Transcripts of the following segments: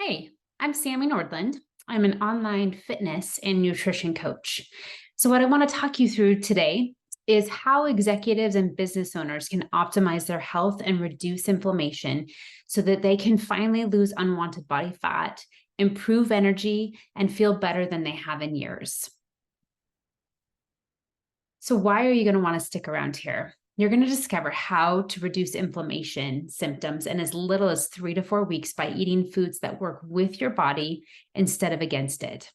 Hey, I'm Sammy Nordland. I'm an online fitness and nutrition coach. So, what I want to talk you through today is how executives and business owners can optimize their health and reduce inflammation so that they can finally lose unwanted body fat, improve energy, and feel better than they have in years. So, why are you going to want to stick around here? You're going to discover how to reduce inflammation symptoms in as little as 3 to 4 weeks by eating foods that work with your body instead of against it.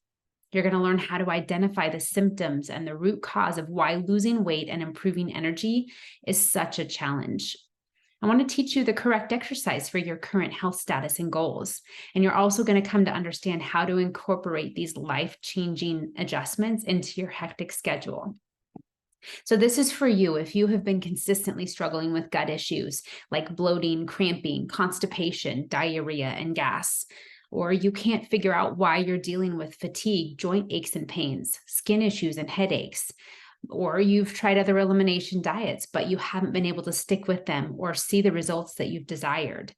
You're going to learn how to identify the symptoms and the root cause of why losing weight and improving energy is such a challenge. I want to teach you the correct exercise for your current health status and goals. And you're also going to come to understand how to incorporate these life changing adjustments into your hectic schedule. So, this is for you if you have been consistently struggling with gut issues like bloating, cramping, constipation, diarrhea, and gas. Or you can't figure out why you're dealing with fatigue, joint aches and pains, skin issues, and headaches. Or you've tried other elimination diets, but you haven't been able to stick with them or see the results that you've desired.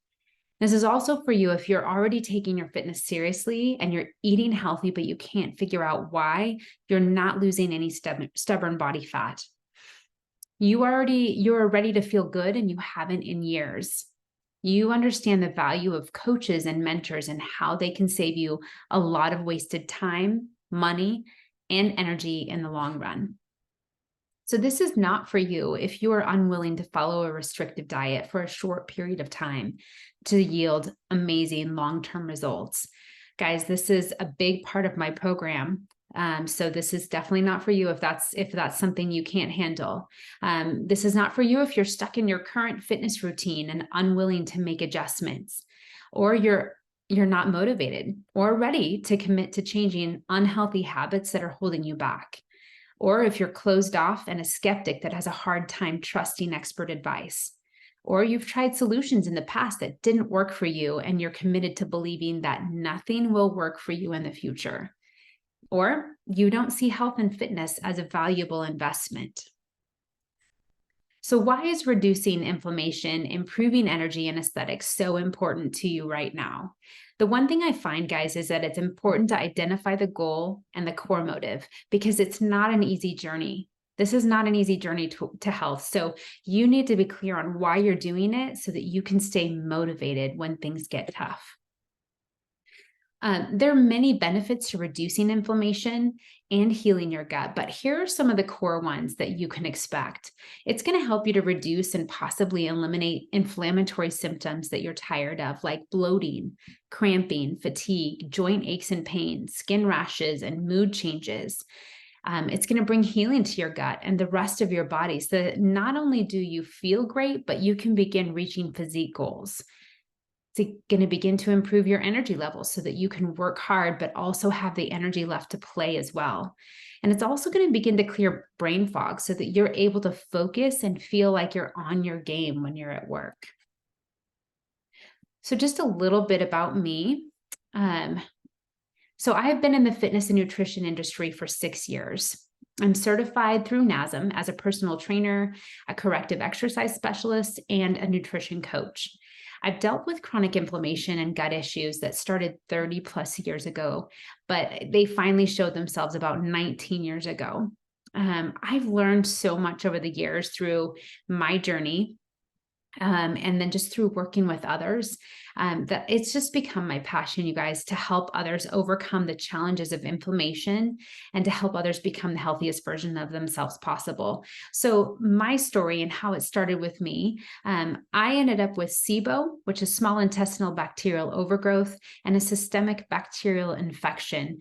This is also for you if you're already taking your fitness seriously and you're eating healthy, but you can't figure out why you're not losing any stubborn body fat. You're ready to feel good and you haven't in years. You understand the value of coaches and mentors and how they can save you a lot of wasted time, money, and energy in the long run. So, this is not for you if you are unwilling to follow a restrictive diet for a short period of time to yield amazing long-term results. Guys, this is a big part of my program. So this is definitely not for you if that's something you can't handle. This is not for you if you're stuck in your current fitness routine and unwilling to make adjustments, or you're not motivated or ready to commit to changing unhealthy habits that are holding you back. Or if you're closed off and a skeptic that has a hard time trusting expert advice. Or you've tried solutions in the past that didn't work for you and you're committed to believing that nothing will work for you in the future. Or you don't see health and fitness as a valuable investment. So, why is reducing inflammation, improving energy, and aesthetics so important to you right now? The one thing I find, guys, is that it's important to identify the goal and the core motive because it's not an easy journey. This is not an easy journey to health. So, you need to be clear on why you're doing it so that you can stay motivated when things get tough. There are many benefits to reducing inflammation and healing your gut, but here are some of the core ones that you can expect. It's going to help you to reduce and possibly eliminate inflammatory symptoms that you're tired of, like bloating, cramping, fatigue, joint aches and pains, skin rashes, and mood changes. It's going to bring healing to your gut and the rest of your body so that not only do you feel great, but you can begin reaching physique goals. It's going to begin to improve your energy levels so that you can work hard, but also have the energy left to play as well. And it's also going to begin to clear brain fog so that you're able to focus and feel like you're on your game when you're at work. So, just a little bit about me. So, I have been in the fitness and nutrition industry for 6 years. I'm certified through NASM as a personal trainer, a corrective exercise specialist, and a nutrition coach. I've dealt with chronic inflammation and gut issues that started 30 plus years ago, but they finally showed themselves about 19 years ago. I've learned so much over the years through my journey, and then just through working with others, that it's just become my passion, you guys, to help others overcome the challenges of inflammation and to help others become the healthiest version of themselves possible. So my story and how it started with me, I ended up with SIBO, which is small intestinal bacterial overgrowth, and a systemic bacterial infection.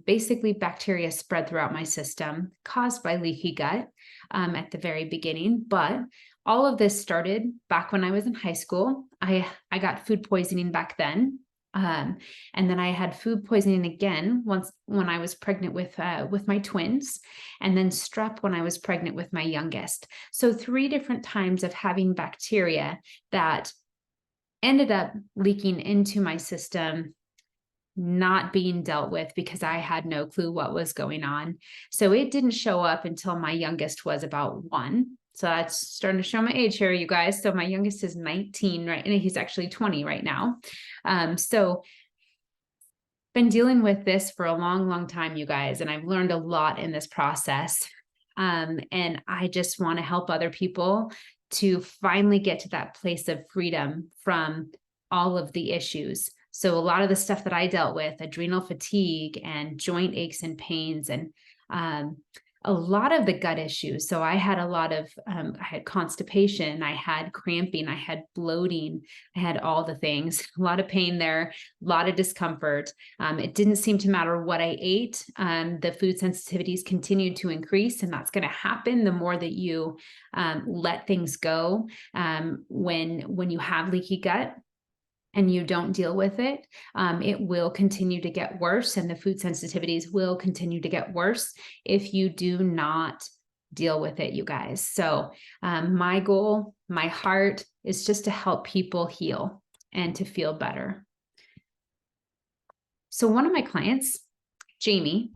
Basically, bacteria spread throughout my system caused by leaky gut at the very beginning, but all of this started back when I was in high school. I got food poisoning back then. And then I had food poisoning again once when I was pregnant with my twins, and then strep when I was pregnant with my youngest. So 3 different times of having bacteria that ended up leaking into my system, not being dealt with because I had no clue what was going on. So it didn't show up until my youngest was about 1. So that's starting to show my age here, you guys. So my youngest is 19, right? And he's actually 20 right now. So been dealing with this for a long, long time, you guys, and I've learned a lot in this process. And I just want to help other people to finally get to that place of freedom from all of the issues. So a lot of the stuff that I dealt with, adrenal fatigue and joint aches and pains, and a lot of the gut issues. So I had a lot of, I had constipation, I had cramping, I had bloating, I had all the things, a lot of pain there, a lot of discomfort. It didn't seem to matter what I ate. The food sensitivities continued to increase, and that's going to happen the more that you let things go. When you have leaky gut and you don't deal with it, it will continue to get worse, and the food sensitivities will continue to get worse if you do not deal with it, you guys. So my goal, my heart is just to help people heal and to feel better. So one of my clients, Jamie,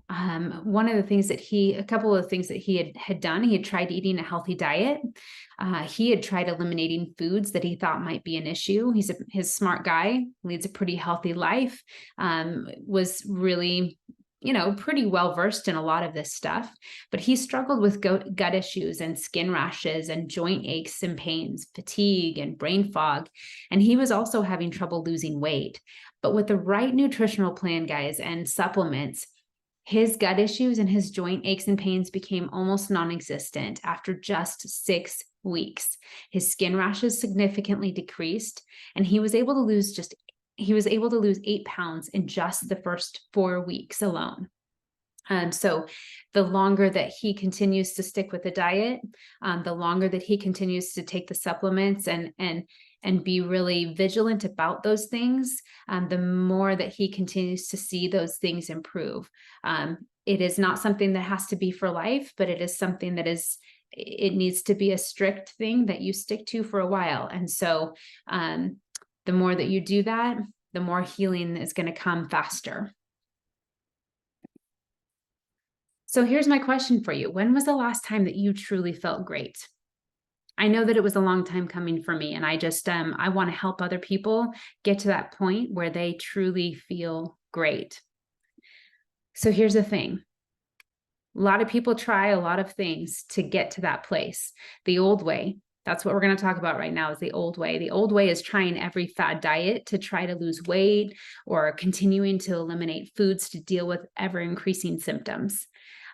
one of the things that a couple of things that he had done, he had tried eating a healthy diet. He had tried eliminating foods that he thought might be an issue. He's a smart guy, leads a pretty healthy life, was really, pretty well versed in a lot of this stuff, but he struggled with gut issues and skin rashes and joint aches and pains, fatigue and brain fog. And he was also having trouble losing weight. But with the right nutritional plan, guys, and supplements, his gut issues and his joint aches and pains became almost non-existent after just 6 weeks. His skin rashes significantly decreased, and he was able to lose 8 pounds in just the first 4 weeks alone. So the longer that he continues to stick with the diet, the longer that he continues to take the supplements and be really vigilant about those things, the more that he continues to see those things improve. It is not something that has to be for life, but it is something that it needs to be a strict thing that you stick to for a while. And so the more that you do that, the more healing is going to come faster. So here's my question for you. When was the last time that you truly felt great? I know that it was a long time coming for me, and I just, I want to help other people get to that point where they truly feel great. So here's the thing. A lot of people try a lot of things to get to that place. The old way, that's what we're going to talk about right now, is the old way. The old way is trying every fad diet to try to lose weight, or continuing to eliminate foods to deal with ever increasing symptoms.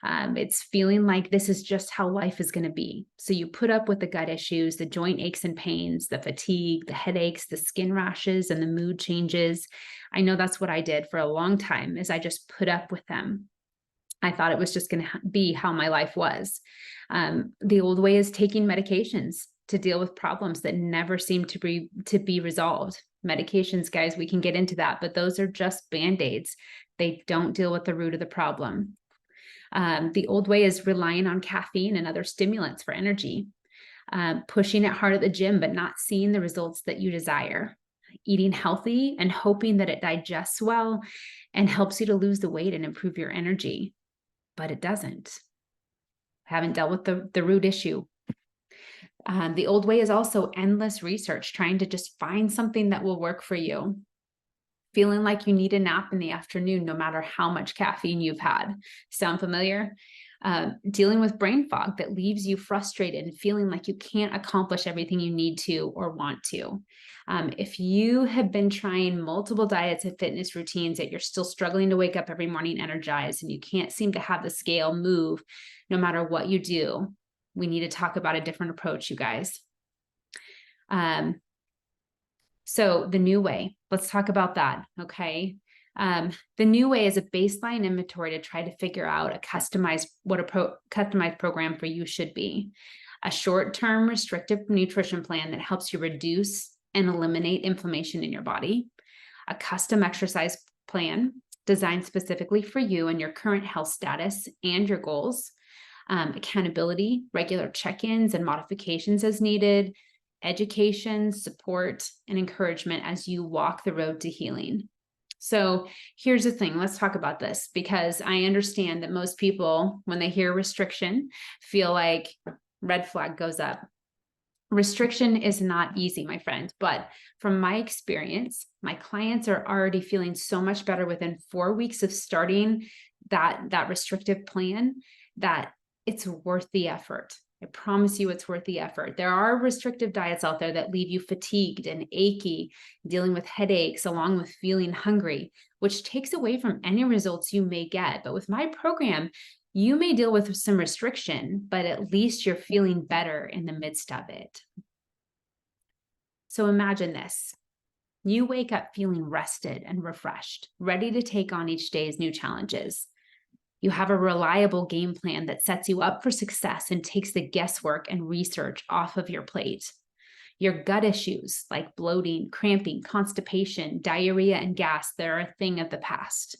It's feeling like this is just how life is going to be. So you put up with the gut issues, the joint aches and pains, the fatigue, the headaches, the skin rashes, and the mood changes. I know that's what I did for a long time, is I just put up with them. I thought it was just going to be how my life was. The old way is taking medications to deal with problems that never seem to be resolved. Medications, guys, we can get into that, but those are just Band-Aids. They don't deal with the root of the problem. The old way is relying on caffeine and other stimulants for energy, pushing it hard at the gym, but not seeing the results that you desire, eating healthy and hoping that it digests well and helps you to lose the weight and improve your energy, but it doesn't. Haven't dealt with the root issue. The old way is also endless research, trying to just find something that will work for you. Feeling like you need a nap in the afternoon, no matter how much caffeine you've had. Sound familiar? Dealing with brain fog that leaves you frustrated and feeling like you can't accomplish everything you need to or want to. If you have been trying multiple diets and fitness routines, yet you're still struggling to wake up every morning energized, and you can't seem to have the scale move no matter what you do, we need to talk about a different approach, you guys. So the new way, let's talk about that, okay? The new way is a baseline inventory to try to figure out what a customized program for you should be. A short-term restrictive nutrition plan that helps you reduce and eliminate inflammation in your body. A custom exercise plan designed specifically for you and your current health status and your goals. Accountability, regular check-ins and modifications as needed. Education, support, and encouragement as you walk the road to healing. So here's the thing. Let's talk about this, because I understand that most people, when they hear restriction, feel like red flag goes up. Restriction is not easy, my friend, but from my experience, my clients are already feeling so much better within 4 weeks of starting that restrictive plan that it's worth the effort. I promise you it's worth the effort. There are restrictive diets out there that leave you fatigued and achy, dealing with headaches along with feeling hungry, which takes away from any results you may get. But with my program, you may deal with some restriction, but at least you're feeling better in the midst of it. So imagine this. You wake up feeling rested and refreshed, ready to take on each day's new challenges. You have a reliable game plan that sets you up for success and takes the guesswork and research off of your plate. Your gut issues like bloating, cramping, constipation, diarrhea, and gas, they're a thing of the past.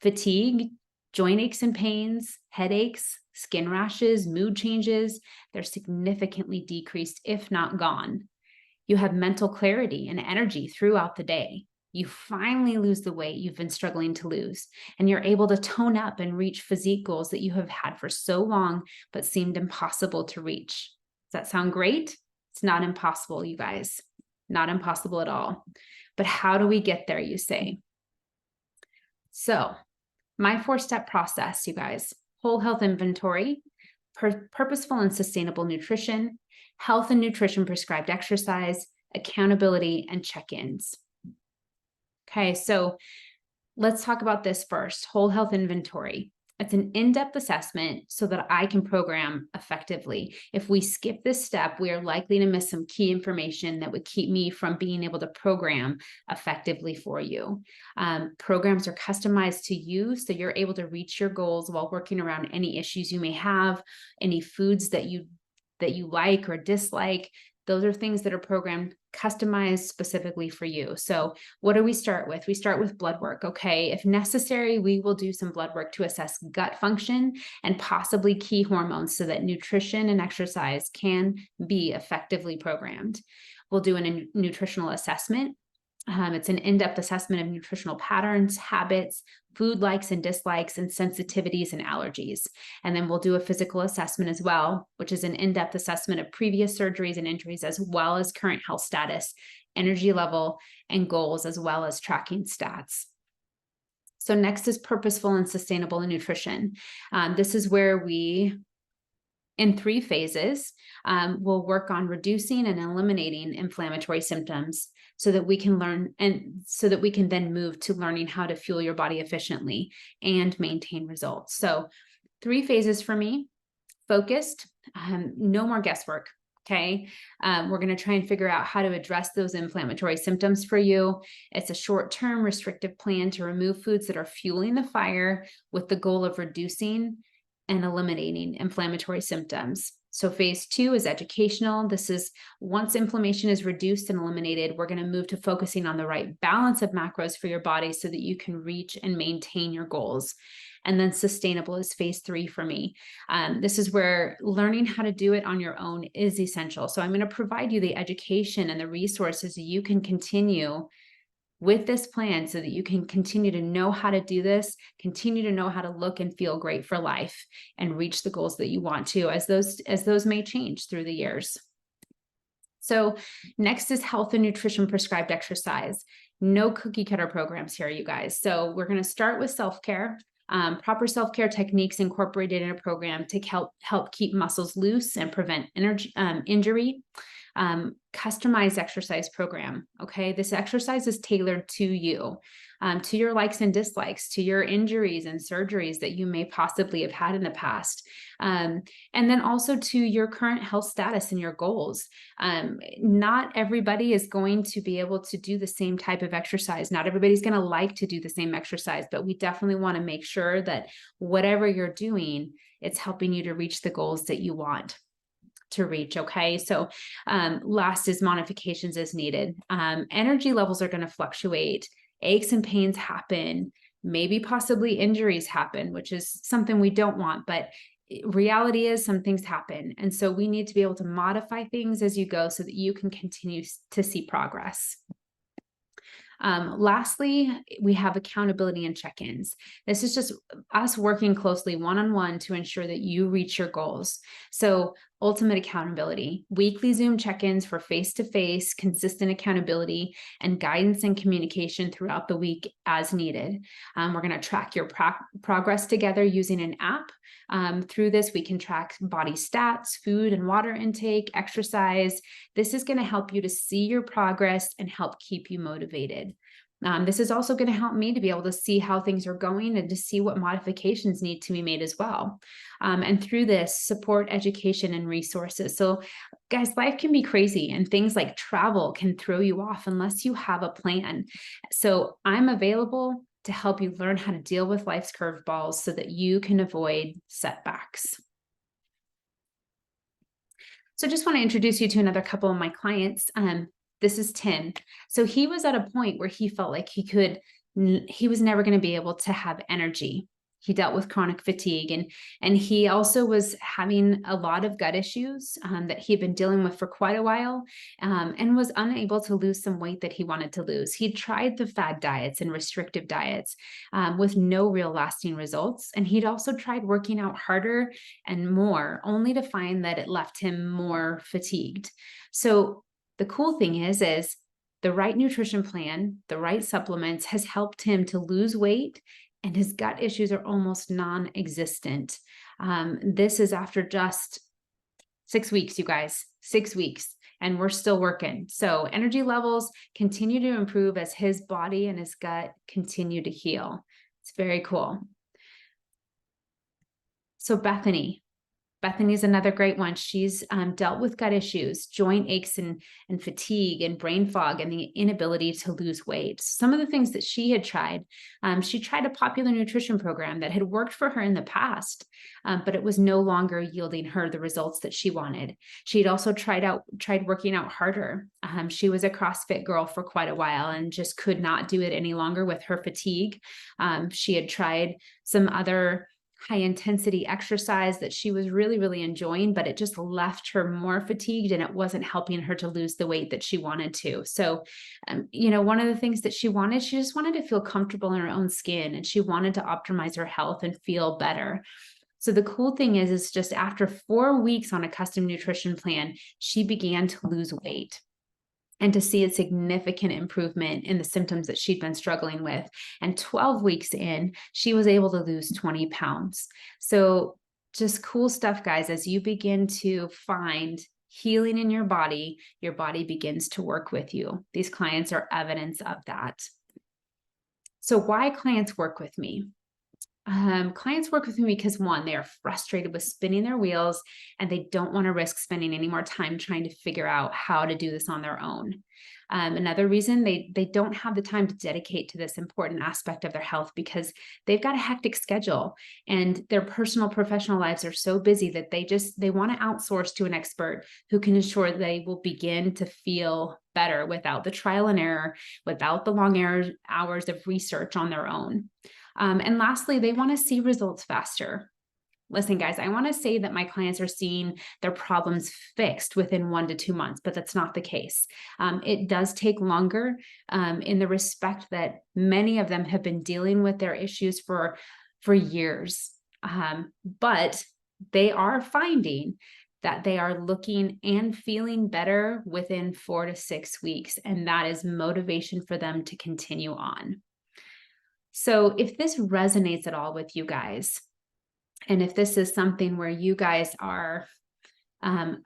Fatigue, joint aches and pains, headaches, skin rashes, mood changes, they're significantly decreased, if not gone. You have mental clarity and energy throughout the day. You finally lose the weight you've been struggling to lose, and you're able to tone up and reach physique goals that you have had for so long, but seemed impossible to reach. Does that sound great? It's not impossible, you guys. Not impossible at all. But how do we get there, you say? So, my 4-step process, you guys: whole health inventory, purposeful and sustainable nutrition, health and nutrition prescribed exercise, accountability, and check-ins. Okay, so let's talk about this first: whole health inventory. It's an in-depth assessment so that I can program effectively. If we skip this step, we are likely to miss some key information that would keep me from being able to program effectively for you. Programs are customized to you, so you're able to reach your goals while working around any issues you may have, any foods that you like or dislike. Those are things that are programmed, customized specifically for you. So what do we start with? We start with blood work, okay? If necessary, we will do some blood work to assess gut function and possibly key hormones so that nutrition and exercise can be effectively programmed. We'll do a nutritional assessment. It's an in-depth assessment of nutritional patterns, habits, food likes and dislikes, and sensitivities and allergies. And then we'll do a physical assessment as well, which is an in-depth assessment of previous surgeries and injuries, as well as current health status, energy level, and goals, as well as tracking stats. So next is purposeful and sustainable nutrition. This is where we, in 3 phases, we'll work on reducing and eliminating inflammatory symptoms so that we can learn, and so that we can then move to learning how to fuel your body efficiently and maintain results. So 3 phases for me: focused, no more guesswork. Okay. We're going to try and figure out how to address those inflammatory symptoms for you. It's a short-term restrictive plan to remove foods that are fueling the fire with the goal of reducing and eliminating inflammatory symptoms. So phase 2 is educational. This is once inflammation is reduced and eliminated, we're going to move to focusing on the right balance of macros for your body so that you can reach and maintain your goals. And then sustainable is phase 3 for me. This is where learning how to do it on your own is essential. So I'm going to provide you the education and the resources so you can continue with this plan so that you can continue to know how to do this, continue to know how to look and feel great for life, and reach the goals that you want to, as those may change through the years. So next is health and nutrition prescribed exercise. No cookie cutter programs here, you guys. So we're going to start with self-care. Proper self-care techniques incorporated in a program to help keep muscles loose and prevent injury. Customized exercise program. Okay. This exercise is tailored to you, to your likes and dislikes, to your injuries and surgeries that you may possibly have had in the past. And then also to your current health status and your goals. Not everybody is going to be able to do the same type of exercise. Not everybody's going to like to do the same exercise, but we definitely want to make sure that whatever you're doing, it's helping you to reach the goals that you want to reach. Okay. So last is modifications as needed. Energy levels are going to fluctuate. Aches and pains happen. Maybe possibly injuries happen, which is something we don't want, but reality is some things happen. And so we need to be able to modify things as you go so that you can continue to see progress. Lastly, we have accountability and check-ins. This is just us working closely one-on-one to ensure that you reach your goals. So ultimate accountability, weekly Zoom check-ins for face-to-face, consistent accountability, and guidance and communication throughout the week as needed. We're going to track your progress together using an app. Through this, we can track body stats, food and water intake, exercise. This is going to help you to see your progress and help keep you motivated. This is also going to help me to be able to see how things are going and to see what modifications need to be made as well. And through this, support education and resources. So guys, life can be crazy and things like travel can throw you off unless you have a plan. So I'm available to help you learn how to deal with life's curveballs so that you can avoid setbacks. So just want to introduce you to another couple of my clients. This is Tim. So he was at a point where he felt like he was never going to be able to have energy. He dealt with chronic fatigue and he also was having a lot of gut issues that he'd been dealing with for quite a while and was unable to lose some weight that he wanted to lose. He tried the fad diets and restrictive diets with no real lasting results. And he'd also tried working out harder and more, only to find that it left him more fatigued. So the cool thing is the right nutrition plan, the right supplements has helped him to lose weight, and his gut issues are almost non-existent. This is after just 6 weeks, you guys, 6 weeks, and we're still working. So energy levels continue to improve as his body and his gut continue to heal. It's very cool. So Bethany's another great one. She's dealt with gut issues, joint aches and fatigue and brain fog and the inability to lose weight. Some of the things that she had tried, she tried a popular nutrition program that had worked for her in the past, but it was no longer yielding her the results that she wanted. She had also tried working out harder. She was a CrossFit girl for quite a while and just could not do it any longer with her fatigue. She had tried some other high intensity exercise that she was really, really enjoying, but it just left her more fatigued and it wasn't helping her to lose the weight that she wanted to. So, one of the things that she just wanted to feel comfortable in her own skin and she wanted to optimize her health and feel better. So the cool thing is just after 4 weeks on a custom nutrition plan, she began to lose weight and to see a significant improvement in the symptoms that she'd been struggling with. And 12 weeks in, she was able to lose 20 pounds. So just cool stuff, guys. As you begin to find healing in your body begins to work with you. These clients are evidence of that. So why clients work with me? Clients work with me because one, they are frustrated with spinning their wheels and they don't want to risk spending any more time trying to figure out how to do this on their own. Another reason they don't have the time to dedicate to this important aspect of their health because they've got a hectic schedule and their personal professional lives are so busy that they want to outsource to an expert who can ensure they will begin to feel better without the trial and error, without the long hours of research on their own. And lastly, they want to see results faster. Listen, guys, I want to say that my clients are seeing their problems fixed within 1 to 2 months, but that's not the case. It does take longer in the respect that many of them have been dealing with their issues for years. But they are finding that they are looking and feeling better within 4 to 6 weeks. And that is motivation for them to continue on. So if this resonates at all with you guys, and if this is something where you guys are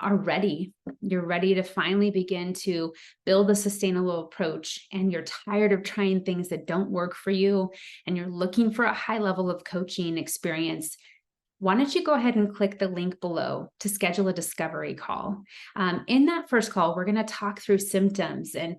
ready, you're ready to finally begin to build a sustainable approach, and you're tired of trying things that don't work for you, and you're looking for a high level of coaching experience, why don't you go ahead and click the link below to schedule a discovery call. In that first call, we're going to talk through symptoms and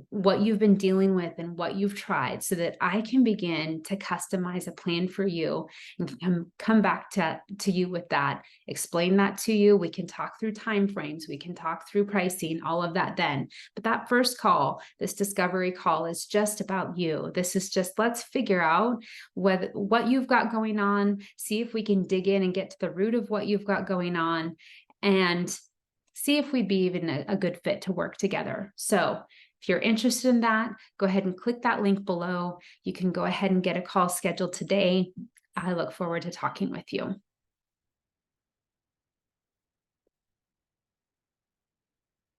what you've been dealing with and what you've tried so that I can begin to customize a plan for you and come back to you with that, explain that to you. We can talk through timeframes, we can talk through pricing, all of that then. But that first call, this discovery call, is just about you. This is just, let's figure out what you've got going on, see if we can dig in and get to the root of what you've got going on and see if we'd be even a good fit to work together. So if you're interested in that, go ahead and click that link below. You can go ahead and get a call scheduled today. I look forward to talking with you.